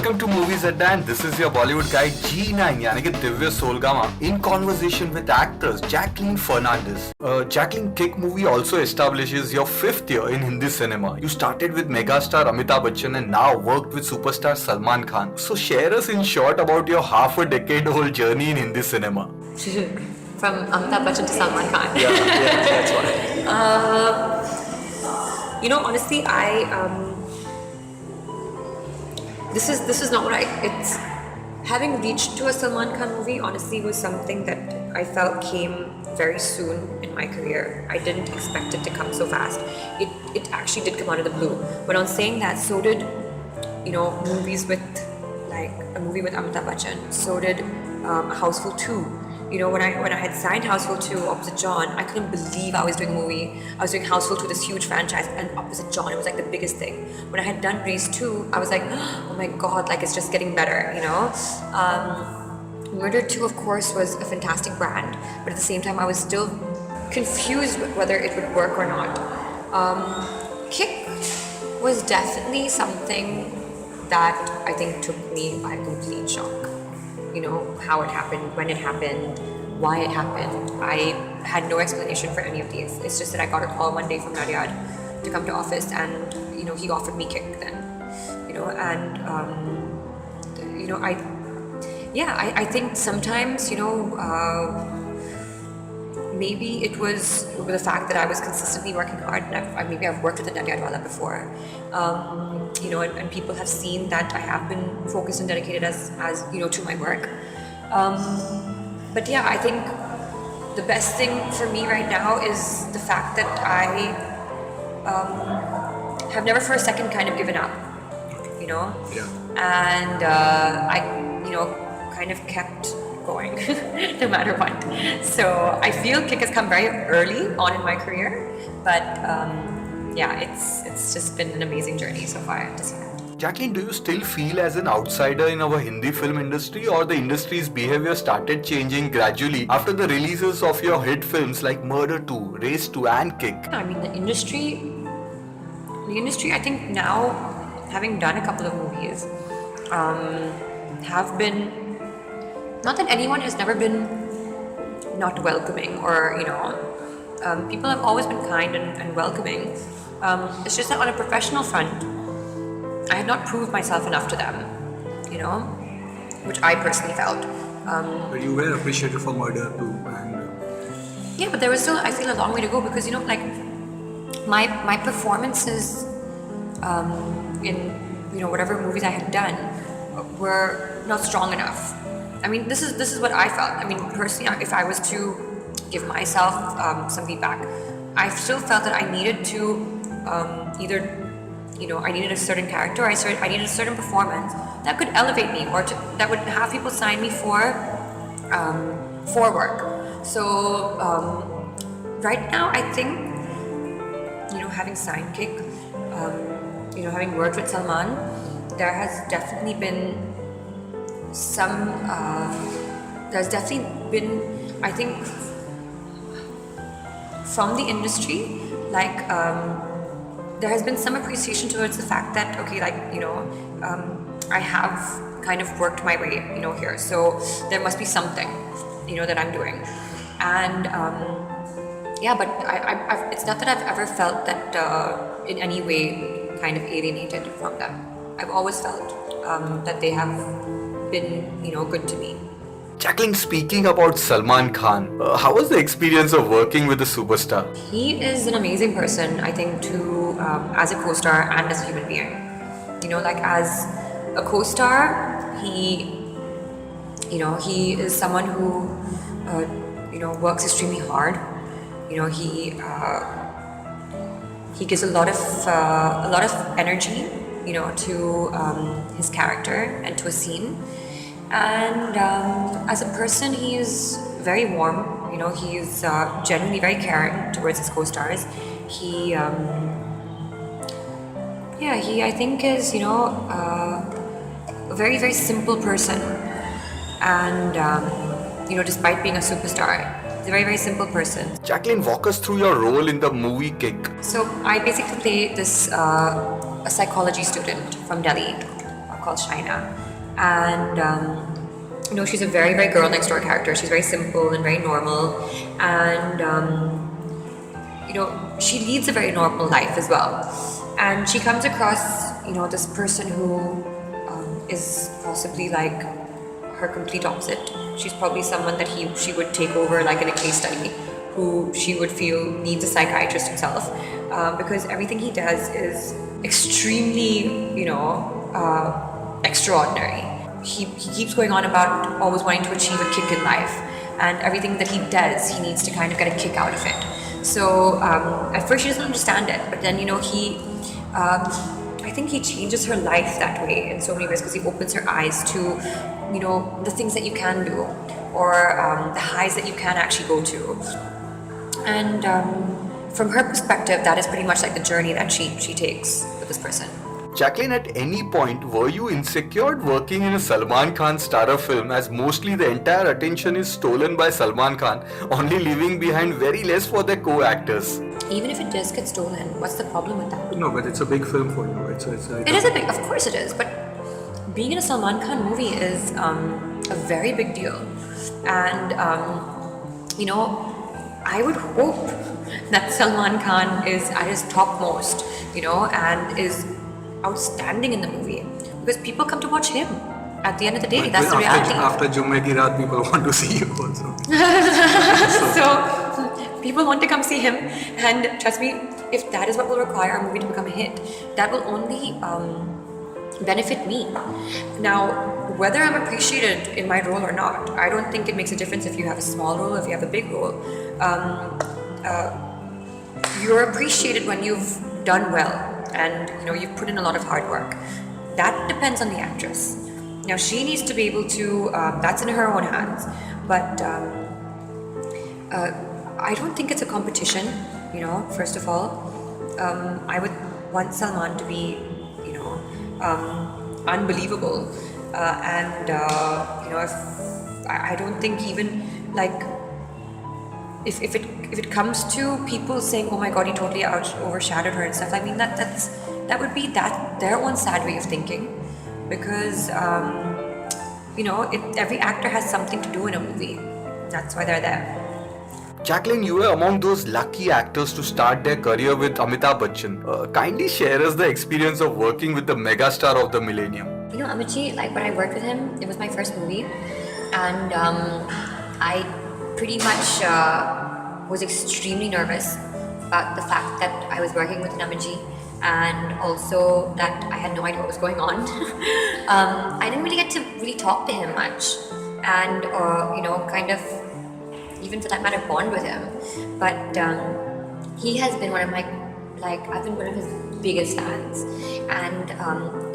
Welcome to Movies at Dan. This is your Bollywood guy G9 यानी कि Divya Soulgama in conversation with actors Jacqueline Fernandez. Jacqueline Kick movie also establishes your fifth year in Hindi cinema. You started with megastar Amitabh Bachchan and now worked with superstar Salman Khan. So share us in short about your half a decade old journey in Hindi cinema. From Amitabh Bachchan to Salman Khan. Yeah, that's why. Honestly, this is not what it's having reached to a Salman Khan movie. Honestly, was something that I felt came very soon in my career. I didn't expect it to come so fast. It actually did come out of the blue. But on saying that, so did movies with like a movie with Amitabh Bachchan. So did Houseful 2. When I had signed Houseful 2 opposite John, I couldn't believe I was doing a movie. I was doing Houseful 2, this huge franchise, and opposite John, it was like the biggest thing. When I had done Race 2, I was like, oh my god, like it's just getting better, Murder 2, of course, was a fantastic brand, but at the same time, I was still confused whether it would work or not. Kick was definitely something that I think took me by complete shock. How it happened, when it happened, why it happened. I had no explanation for any of these. It's just that I got a call one day from Naryad to come to office, and he offered me Kick then. I think sometimes maybe it was the fact that I was consistently working hard, and maybe I've worked with the Naryadwala before, and people have seen that I have been focused and dedicated as to my work. But yeah, I think the best thing for me right now is the fact that I have never for a second kind of given up, Yeah. and I kind of kept going no matter what. So I feel Kick has come very early on in my career, but it's just been an amazing journey so far to see that. Jacqueline, do you still feel as an outsider in our Hindi film industry, or the industry's behavior started changing gradually after the releases of your hit films like Murder 2, Race 2 and Kick? I mean, the industry, I think now, having done a couple of movies, have been, not that anyone has never been not welcoming or, people have always been kind and welcoming. It's just that on a professional front, I had not proved myself enough to them, which I personally felt. But you were appreciated for Murder too, and Yeah, but there was still, I feel, a long way to go because, my performances in, whatever movies I had done were not strong enough. I mean, this is what I felt. I mean, personally, if I was to give myself some feedback, I still felt that I needed to either, I needed a certain character, I needed a certain performance that could elevate me or that would have people sign me for work. So right now, I think, having signed Kick, having worked with Salman, there has definitely been I think, from the industry, there has been some appreciation towards the fact that, okay, I have kind of worked my way, here, so there must be something, that I'm doing. And but it's not that I've ever felt that in any way kind of alienated from them. I've always felt that they have been, good to me. Jacqueline, speaking about Salman Khan, how was the experience of working with the superstar? He is an amazing person, I think, as a co-star and as a human being. As a co-star, he is someone who, works extremely hard. He gives a lot of energy, to his character and to a scene. And as a person, he is very warm. He is genuinely very caring towards his co-stars. He I think is a very, very simple person, and despite being a superstar, he's a very, very simple person. Jacqueline, walk us through your role in the movie Kick. So I basically play this a psychology student from Delhi called Shaina, and she's a very, very girl next door character. She's very simple and very normal, and she leads a very normal life as well. And she comes across, this person who is possibly like her complete opposite. She's probably someone that she would take over like in a case study, who she would feel needs a psychiatrist himself, because everything he does is extremely, extraordinary. He keeps going on about always wanting to achieve a kick in life, and everything that he does, he needs to kind of get a kick out of it. So at first she doesn't understand it, but then I think he changes her life that way in so many ways, because he opens her eyes to the things that you can do, or the highs that you can actually go to. And from her perspective, that is pretty much like the journey that she takes with this person. Jacqueline, at any point were you insecure working in a Salman Khan starrer film, as mostly the entire attention is stolen by Salman Khan, only leaving behind very less for their co-actors? Even if it does get stolen, what's the problem with that? No, but it's a big film for you. It is a big, of course it is, but being in a Salman Khan movie is a very big deal. And, I would hope that Salman Khan is at his topmost, and is outstanding in the movie, because people come to watch him. At the end of the day, that's the reality. After Jumme ki Raat, people want to see you also. So people want to come see him, and trust me, if that is what will require a movie to become a hit, that will only benefit me. Now, whether I'm appreciated in my role or not, I don't think it makes a difference if you have a small role or if you have a big role. You're appreciated when you've done well, and you've put in a lot of hard work. That depends on the actress. Now she needs to be able to, that's in her own hands, but I don't think it's a competition, first of all. I would want Salman to be, unbelievable, and if I don't think even like if it comes to people saying, oh my god, he totally overshadowed her and stuff, I mean that would be their own sad way of thinking, because every actor has something to do in a movie. That's why they're there. Jacqueline, you were among those lucky actors to start their career with Amitabh Bachchan. Kindly share us the experience of working with the megastar of the millennium. Amitji, like when I worked with him, it was my first movie, and I pretty much was extremely nervous about the fact that I was working with Amitji, and also that I had no idea what was going on. I didn't really get to really talk to him much, and kind of, even for that matter, bond with him. But he has been one of my, I've been one of his biggest fans. And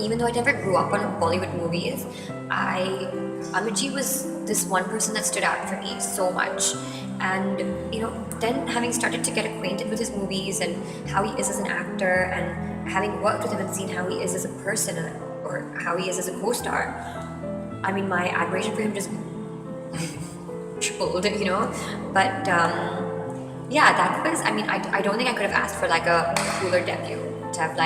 even though I never grew up on Bollywood movies, Amitji was this one person that stood out for me so much. And then having started to get acquainted with his movies and how he is as an actor, and having worked with him and seen how he is as a person, or how he is as a co-star, I mean, my admiration for him just tripled, but yeah, that was, I mean, I don't think I could have asked for like a cooler debut to have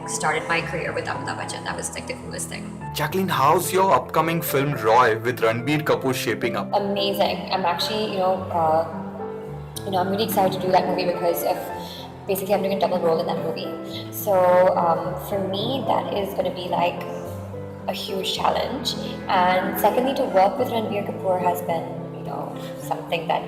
started my career with Amitabh Bachchan. That was the coolest thing. Jacqueline, how's your upcoming film Roy with Ranbir Kapoor shaping up? Amazing. I'm actually, I'm really excited to do that movie because of basically I'm doing a double role in that movie. So for me, that is going to be a huge challenge. And secondly, to work with Ranbir Kapoor has been, something that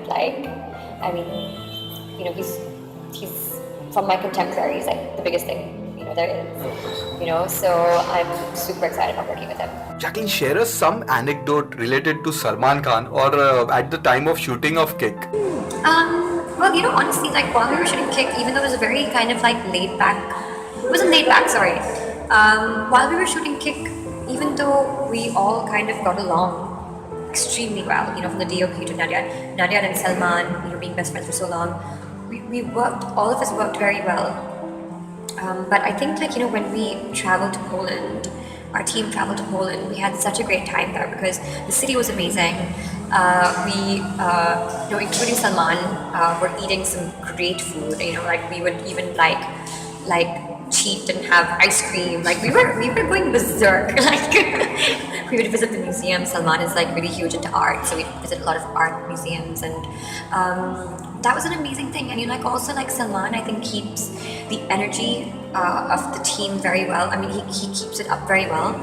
he's from my contemporaries, the biggest thing there is, so I'm super excited about working with him. Jacqueline, share us some anecdote related to Salman Khan or at the time of shooting of Kick. Well, honestly, while we were shooting Kick, even though it was a very kind of laid back, it wasn't laid back, sorry. While we were shooting Kick, even though we all kind of got along extremely well, from the DOP to Nadia and Salman, being best friends for so long, all of us worked very well. But I think when we traveled to Poland, our team traveled to Poland, we had such a great time there because the city was amazing. We, including Salman, were eating some great food. We would even like cheat and have ice cream. Like we were going berserk. Like we would visit the museum. Salman is like really huge into art, so we'd visit a lot of art museums, and that was an amazing thing. And like also like Salman, I think keeps the energy of the team very well. I mean, he keeps it up very well.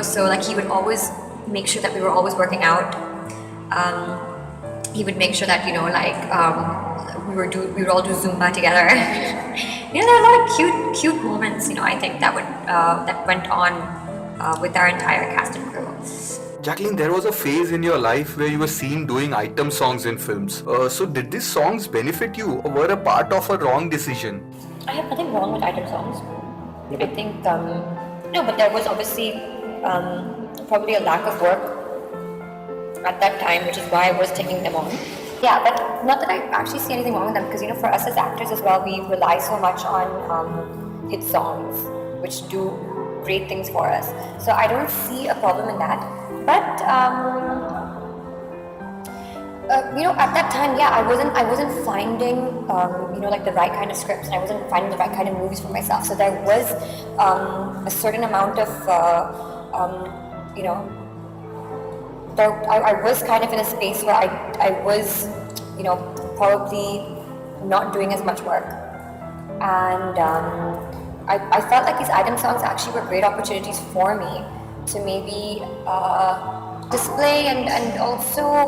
So like he would always make sure that we were always working out. He would make sure that we would all do Zumba together. There are a lot of cute moments. I think that went on with our entire cast and crew. Jacqueline, there was a phase in your life where you were seen doing item songs in films. So did these songs benefit you or were a part of a wrong decision? I have nothing wrong with item songs. I think no, but there was obviously probably a lack of work at that time, which is why I was taking them on. Yeah, but not that I actually see anything wrong with them, because for us as actors as well, we rely so much on hit songs, which do great things for us. So I don't see a problem in that. But at that time, yeah, I wasn't finding like the right kind of scripts, and I wasn't finding the right kind of movies for myself. So there was a certain amount of I was kind of in a space where I was, probably not doing as much work. And I felt like these item songs actually were great opportunities for me to maybe display and also,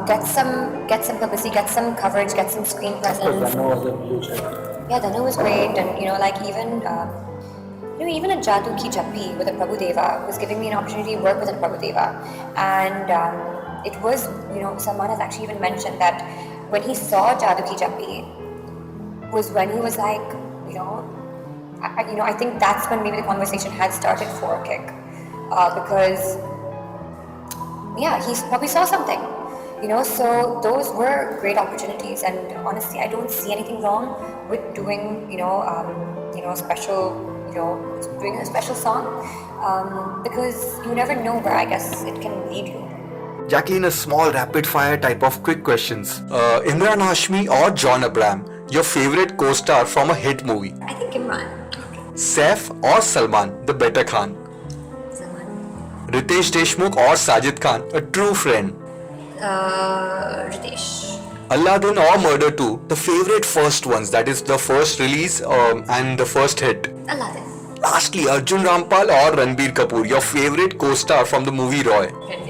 get some publicity, get some coverage, get some screen presence. Yeah, Danu was great, and even a Jadoo Ki Jappi with a Prabhu Deva was giving me an opportunity to work with a Prabhu Deva. And it was, Salman has actually even mentioned that when he saw Jadoo Ki Jappi was when he was like, I think that's when maybe the conversation had started for Kick. Because, yeah, he probably saw something. So those were great opportunities, and honestly, I don't see anything wrong with doing, a special, doing a special song, because you never know where I guess it can lead you. Jacqueline, a small rapid fire type of quick questions. Imran Hashmi or John Abraham, your favorite co-star from a hit movie? I think Imran. Saif or Salman, the better Khan? Salman. Ritesh Deshmukh or Sajid Khan, a true friend? Ritesh. Aladdin or Murder 2, the favorite first ones, that is the first release and the first hit? Aladdin. Lastly, Arjun Rampal or Ranbir Kapoor, your favorite co-star from the movie Roy? Ranbir